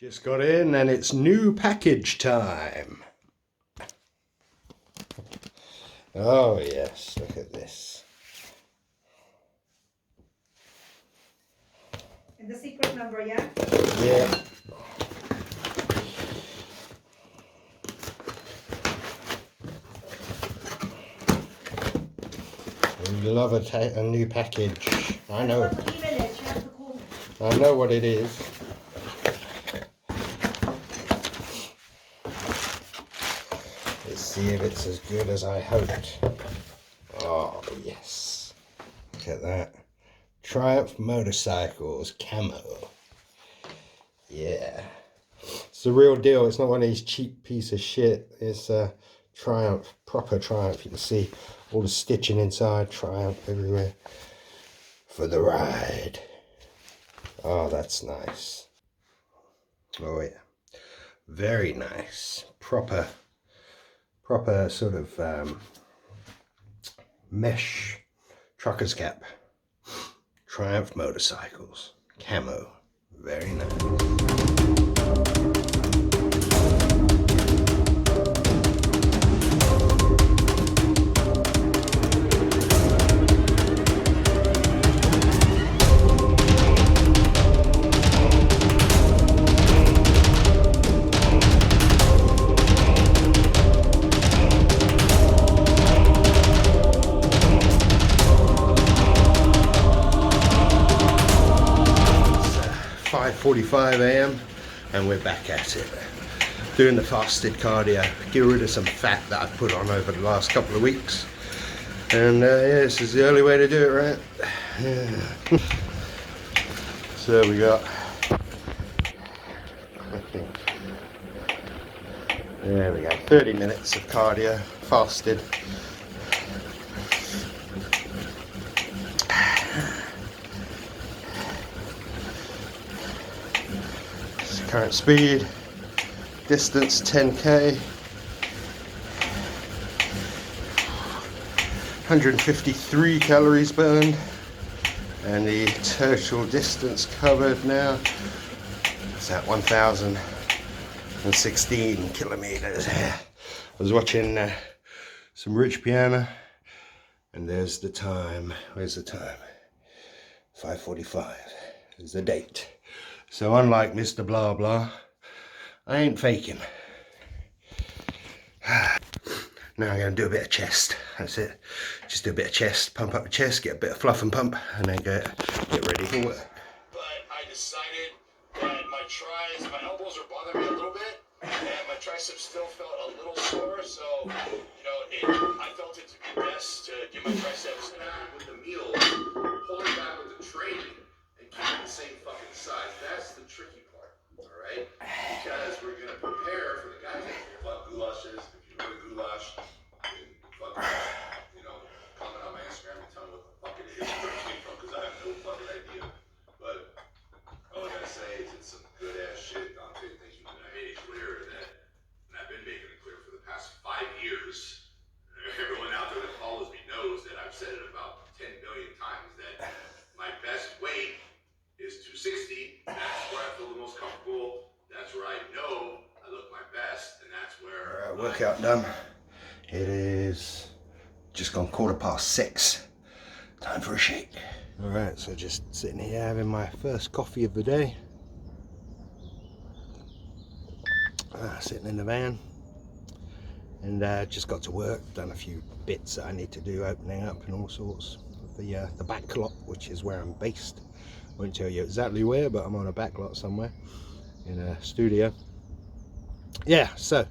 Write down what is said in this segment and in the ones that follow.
Just got in and it's new package time. Oh yes, look at this. And the secret number, yeah? Yeah. We love a new package. I know. I know what it is. Let's see if it's as good as I hoped. Oh yes. Look at that. Triumph Motorcycles camo. Yeah. It's the real deal. It's not one of these cheap piece of shit. It's a Triumph, proper Triumph. You can see all the stitching inside. Triumph everywhere. For the ride. Oh, that's nice. Oh yeah. Very nice. Proper sort of mesh trucker's cap. Triumph Motorcycles. Camo. Very nice. 5:45 a.m. and we're back at it. Doing the fasted cardio. Get rid of some fat that I've put on over the last couple of weeks. And yeah, this is the only way to do it, right? Yeah. So we got, I think, there we go, 30 minutes of cardio, fasted. Current speed, distance 10k, 153 calories burned, and the total distance covered now is at 1,016 kilometers. I was watching some Rich Piana, and there's the time. Where's the time? 5:45 is the date. So unlike Mr. Blah Blah, I ain't faking. Now I'm going to do a bit of chest. That's it. Just do a bit of chest, pump up the chest, get a bit of fluff and pump, and then get ready for work. But I decided that my elbows are bothering me a little bit, and my triceps still felt a little sore, so, I felt it to be best to get my triceps with the meals, pull it back with the training, and keep it the same fucking size. That's the tricky part, all right? Because we're going to prepare for the guys that fuck goulashes. If you know goulash, fuck, comment on my Instagram and tell me what the fuck it is where it came from, because I have no fucking idea. But all I gotta say is it's some good ass shit, Dante. Thank you. And I made it clear that, and I've been making it clear for the past 5 years. Everyone out there that follows me knows that I've said it about 10 million times that my best weight is 260. That's where I feel the most comfortable. That's where I know I look my best, and that's where. All right, workout done. It is just gone 6:15. Time for a shake. All right, so just sitting here having my first coffee of the day. Sitting in the van, and just got to work. Done a few bits that I need to do, opening up and all sorts. The back lot, which is where I'm based. Won't tell you exactly where, but I'm on a back lot somewhere in a studio. Yeah, so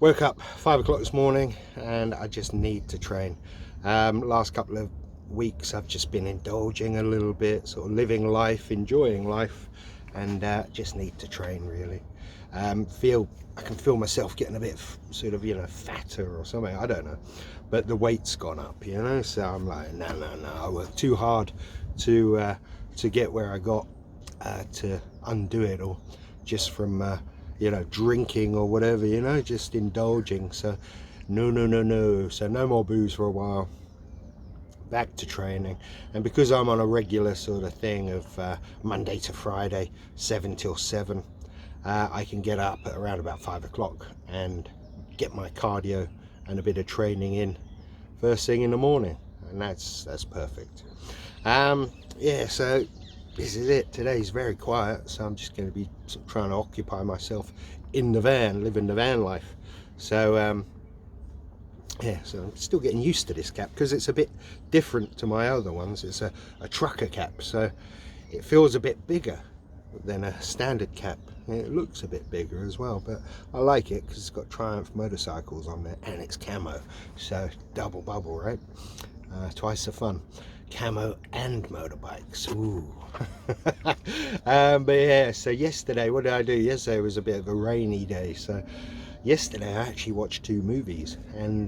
woke up 5 o'clock this morning, and I just need to train. Last couple of weeks I've just been indulging a little bit, sort of living life, enjoying life, and just need to train really. I can feel myself getting a bit sort of fatter or something, I don't know, but the weight's gone up, so I'm like no, I worked too hard to get where I got, to undo it, or just from drinking or whatever, just indulging. So no, so no more booze for a while. Back to training, and because I'm on a regular sort of thing of Monday to Friday 7 till 7, I can get up at around about 5 o'clock and get my cardio and a bit of training in first thing in the morning, and that's perfect. Yeah, so this is it. Today's very quiet, so I'm just going to be sort of trying to occupy myself in the van, living the van life. So yeah, so I'm still getting used to this cap because it's a bit different to my other ones. It's a trucker cap, so it feels a bit bigger than a standard cap. It looks a bit bigger as well, but I like it because it's got Triumph motorcycles on there and it's camo, so double bubble, right? Twice the fun. Camo and motorbikes. Ooh. But yeah, so yesterday, what did I do? Yesterday was a bit of a rainy day, so yesterday I actually watched 2 movies, and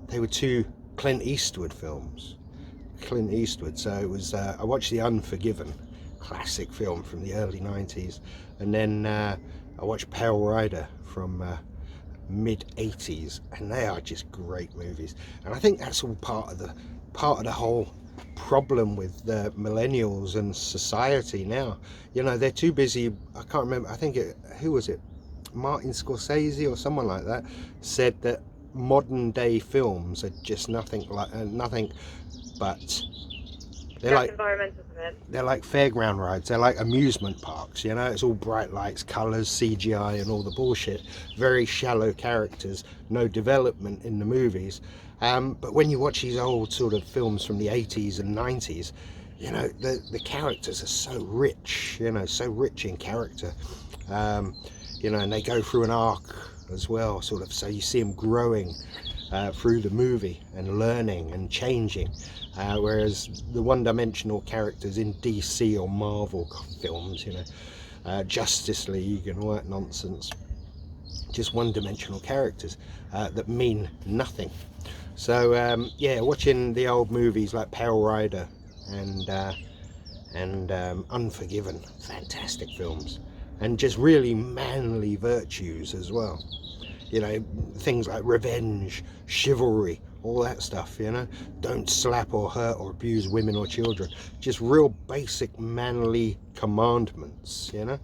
they were 2 Clint Eastwood films. Clint Eastwood. So it was I watched The Unforgiven, classic film from the early 90s, and then I watched Pale Rider from mid 80s, and they are just great movies. And I think that's all part of the whole problem with the millennials and society now. You know, they're too busy. I can't remember, I think who was it, Martin Scorsese or someone like that, said that modern day films are just nothing but they're like fairground rides. They're like amusement parks, you know. It's all bright lights, colors, CGI and all the bullshit. Very shallow characters, no development in the movies. But when you watch these old sort of films from the 80s and 90s, you know, the characters are so rich, you know, so rich in character. You know, and they go through an arc as well, sort of, so you see them growing through the movie and learning and changing, whereas the one-dimensional characters in DC or Marvel films, you know, Justice League and all that nonsense, just one-dimensional characters that mean nothing. So yeah, watching the old movies like Pale Rider and Unforgiven, fantastic films, and just really manly virtues as well. You know, things like revenge, chivalry, all that stuff, you know. Don't slap or hurt or abuse women or children. Just real basic manly commandments, you know.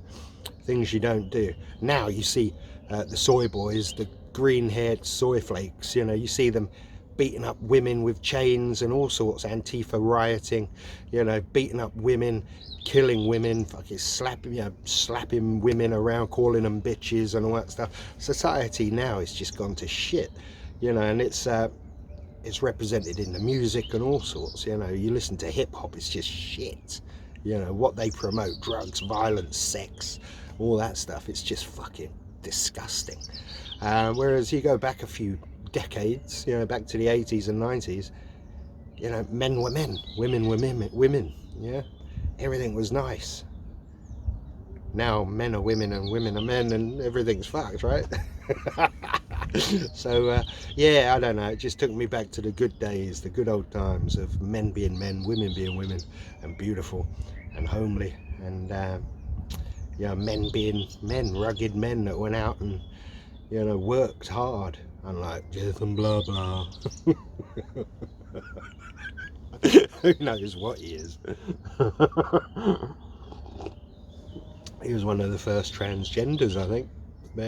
Things you don't do. Now you see the soy boys, the green-haired soy flakes, you know, you see them beating up women with chains and all sorts, Antifa rioting, you know, beating up women, killing women, fucking slapping, you know, slapping women around, calling them bitches and all that stuff. Society now has just gone to shit, you know, and it's represented in the music and all sorts. You know, you listen to hip hop, it's just shit. You know, what they promote, drugs, violence, sex, all that stuff, it's just fucking disgusting. Whereas you go back a few decades, you know, back to the 80s and 90s, you know, men were men, women were women, yeah, everything was nice. Now men are women and women are men and everything's fucked, right? So yeah, I don't know, it just took me back to the good days, the good old times of men being men, women being women, and beautiful and homely, and you know, men being men, rugged men that went out and, you know, worked hard, unlike Jonathan blah blah. Who knows what he is. He was one of the first transgenders, I think. But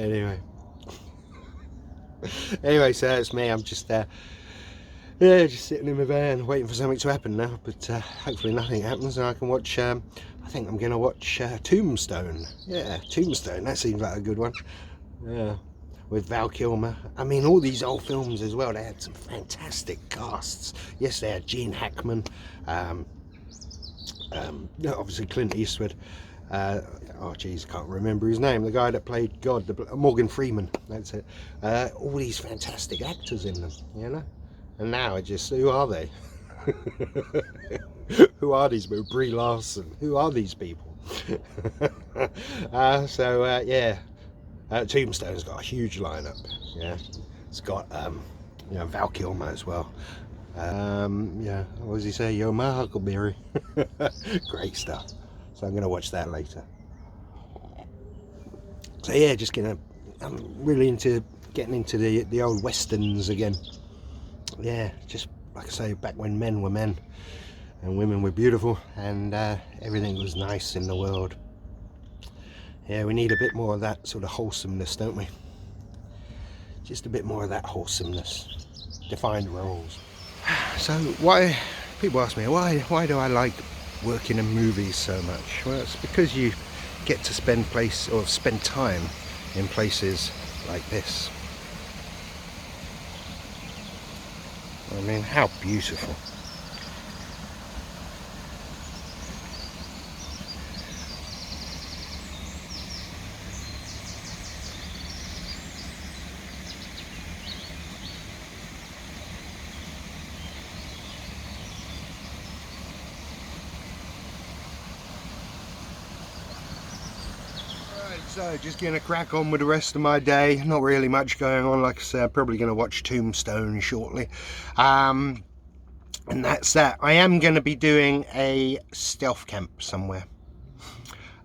anyway, so that's me. I'm just yeah, just sitting in my van waiting for something to happen now, but hopefully nothing happens and I can watch, I think I'm going to watch Tombstone. Yeah, Tombstone, that seems like a good one. Yeah, with Val Kilmer. I mean, all these old films as well, they had some fantastic casts. Yes, they had Gene Hackman, obviously Clint Eastwood, oh geez, can't remember his name, the guy that played God, Morgan Freeman, that's it. All these fantastic actors in them, you know. And now it just, who are they? Who are these people? Brie Larson, who are these people? So yeah, Tombstone's got a huge lineup. Yeah, it's got you know, Val Kilmer as well. Yeah, what does he say? Yo, my Huckleberry. Great stuff. So I'm going to watch that later. So yeah, just I'm really into getting into the old westerns again. Yeah, just like I say, back when men were men and women were beautiful and everything was nice in the world. Yeah, we need a bit more of that sort of wholesomeness, don't we? Just a bit more of that wholesomeness. Defined roles. So why, people ask me, why do I like working in movies so much? Well, it's because you get to spend time in places like this. I mean, how beautiful. So just gonna crack on with the rest of my day. Not really much going on. Like I said, I'm probably gonna watch Tombstone shortly, and that's that. I am gonna be doing a stealth camp somewhere,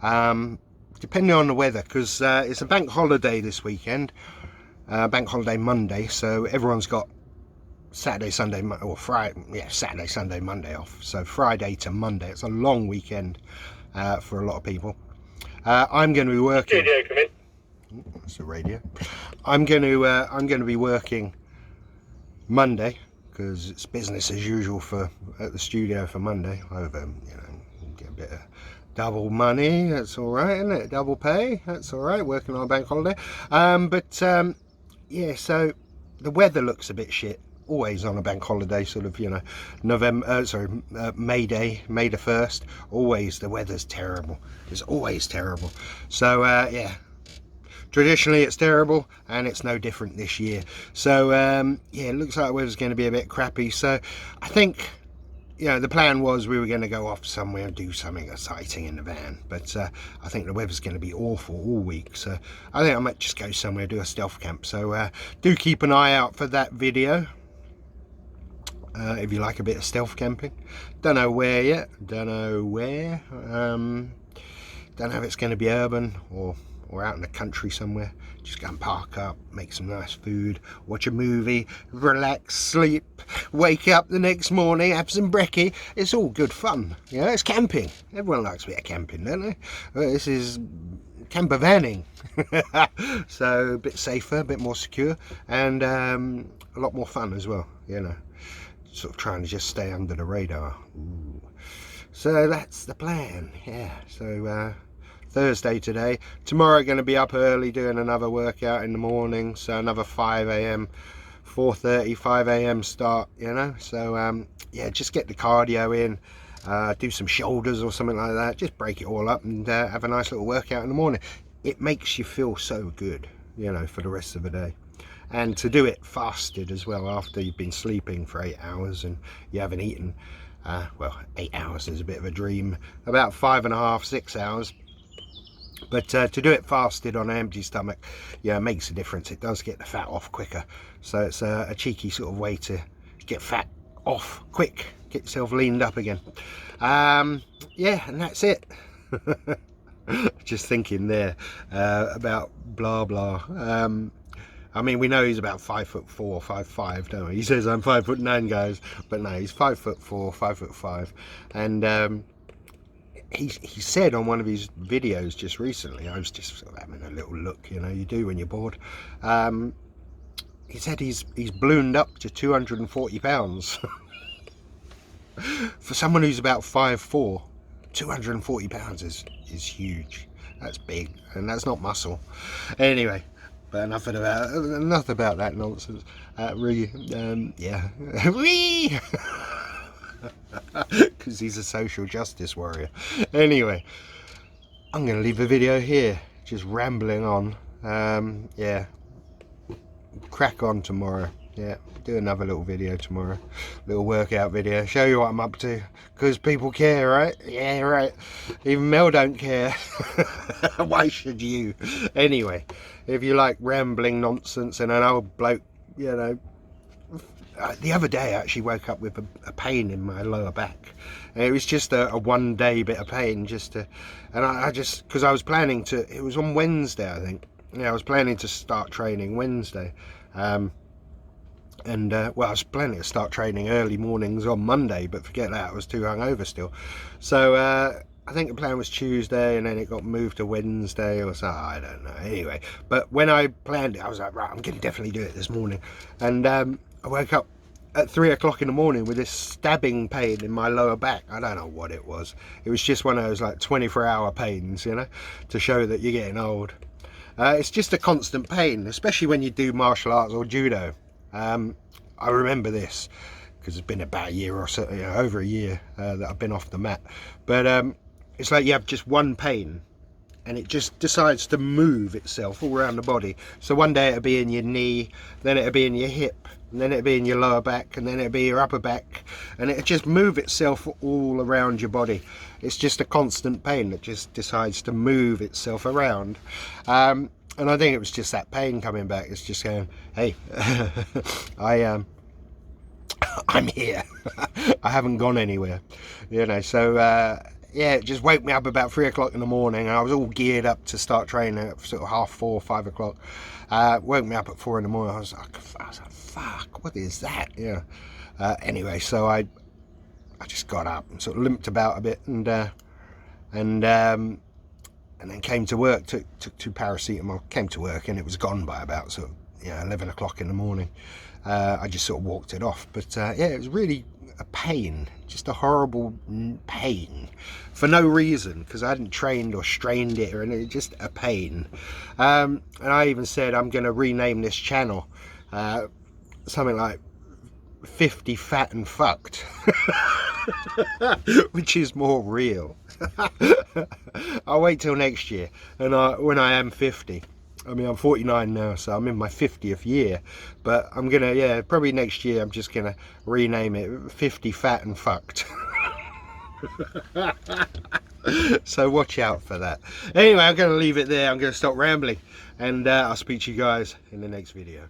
depending on the weather, because it's a bank holiday this weekend, bank holiday Monday, so everyone's got Saturday, Sunday, or Friday, yeah, Saturday, Sunday, Monday off. So Friday to Monday, it's a long weekend for a lot of people. I'm going to be working. That's the radio. I'm going to be working Monday because it's business as usual at the studio for Monday. Over, get a bit of double money. That's all right, isn't it? Double pay. That's all right. Working on a bank holiday. Yeah. So the weather looks a bit shit. Always on a bank holiday, sort of, May Day, May the 1st. Always the weather's terrible. It's always terrible. So yeah, traditionally it's terrible, and it's no different this year. So yeah, it looks like the weather's going to be a bit crappy. So I think, the plan was we were going to go off somewhere and do something exciting in the van, but I think the weather's going to be awful all week, so I think I might just go somewhere, do a stealth camp. So do keep an eye out for that video. If you like a bit of stealth camping. Don't know where yet, don't know where, don't know if it's going to be urban or out in the country somewhere. Just go and park up, make some nice food, watch a movie, relax, sleep, wake up the next morning, have some brekkie. It's all good fun, it's camping. Everyone likes a bit of camping, don't they? Well, this is camper vanning. So a bit safer, a bit more secure, and a lot more fun as well, sort of trying to just stay under the radar. Ooh. So that's the plan, yeah. So Thursday today. Tomorrow going to be up early doing another workout in the morning, so another 5 a.m, 4:30, 5 a.m. start, So yeah, just get the cardio in, do some shoulders or something like that, just break it all up and have a nice little workout in the morning. It makes you feel so good, for the rest of the day. And to do it fasted as well, after you've been sleeping for 8 hours and you haven't eaten, well, 8 hours is a bit of a dream, about 5.5, 6 hours. But to do it fasted on an empty stomach, it makes a difference. It does get the fat off quicker. So it's a cheeky sort of way to get fat off quick, get yourself leaned up again. Yeah, and that's it. Just thinking there about blah blah. I mean, we know he's about 5'4", 5'5", don't we? He says I'm 5'9", guys, but no, he's 5'4", 5'5", and he said on one of his videos just recently, I was just sort of having a little look, you do when you're bored. He said he's ballooned up to 240 pounds. For someone who's about 5'4", 240 pounds is huge. That's big, and that's not muscle. Anyway. But enough about that nonsense. Yeah, because he's a social justice warrior. Anyway, I'm going to leave the video here, just rambling on. Yeah, crack on tomorrow. Yeah, do another little video tomorrow, little workout video, show you what I'm up to, because people care, right? Yeah, right. Even Mel don't care. Why should you? Anyway, if you like rambling nonsense and an old bloke, the other day I actually woke up with a pain in my lower back, and it was just a 1 day bit of pain, and I just, because I was planning to, it was on Wednesday I think, I was planning to start training Wednesday, and well, I was planning to start training early mornings on Monday, but forget that, I was too hungover still. So I think the plan was Tuesday, and then it got moved to Wednesday or something. I don't know. Anyway, but when I planned it, I was like, right, I'm going to definitely do it this morning. And I woke up at 3 o'clock in the morning with this stabbing pain in my lower back. I don't know what it was. It was just one of those like 24-hour pains, you know, to show that you're getting old. It's just a constant pain, especially when you do martial arts or judo. I remember this because it's been about a year or so, you know, over a year that I've been off the mat. But it's like you have just one pain, and it just decides to move itself all around the body. So one day it'll be in your knee, then it'll be in your hip, and then it'll be in your lower back, and then it'll be your upper back, and it'll just move itself all around your body. It's just a constant pain that just decides to move itself around. And I think it was just that pain coming back. It's just going, hey, I'm here. I haven't gone anywhere, you know. So yeah, it just woke me up about 3 o'clock in the morning, and I was all geared up to start training at sort of 4:30, 5 o'clock. Woke me up at 4 in the morning. I was like, fuck, what is that? Yeah. Anyway, so I just got up and sort of limped about a bit, and then came to work. Took 2 paracetamol. Came to work, and it was gone by about sort of 11 o'clock in the morning. I just sort of walked it off. But yeah, it was really a pain, just a horrible pain for no reason, because I hadn't trained or strained it or anything. Just a pain. And I even said I'm going to rename this channel something like 50 Fat and Fucked, which is more real. I'll wait till next year, and when I am 50. I mean, I'm 49 now, so I'm in my 50th year, but I'm gonna, yeah, probably next year I'm just gonna rename it 50 Fat and Fucked. So watch out for that. Anyway, I'm gonna leave it there. I'm gonna stop rambling, and I'll speak to you guys in the next video.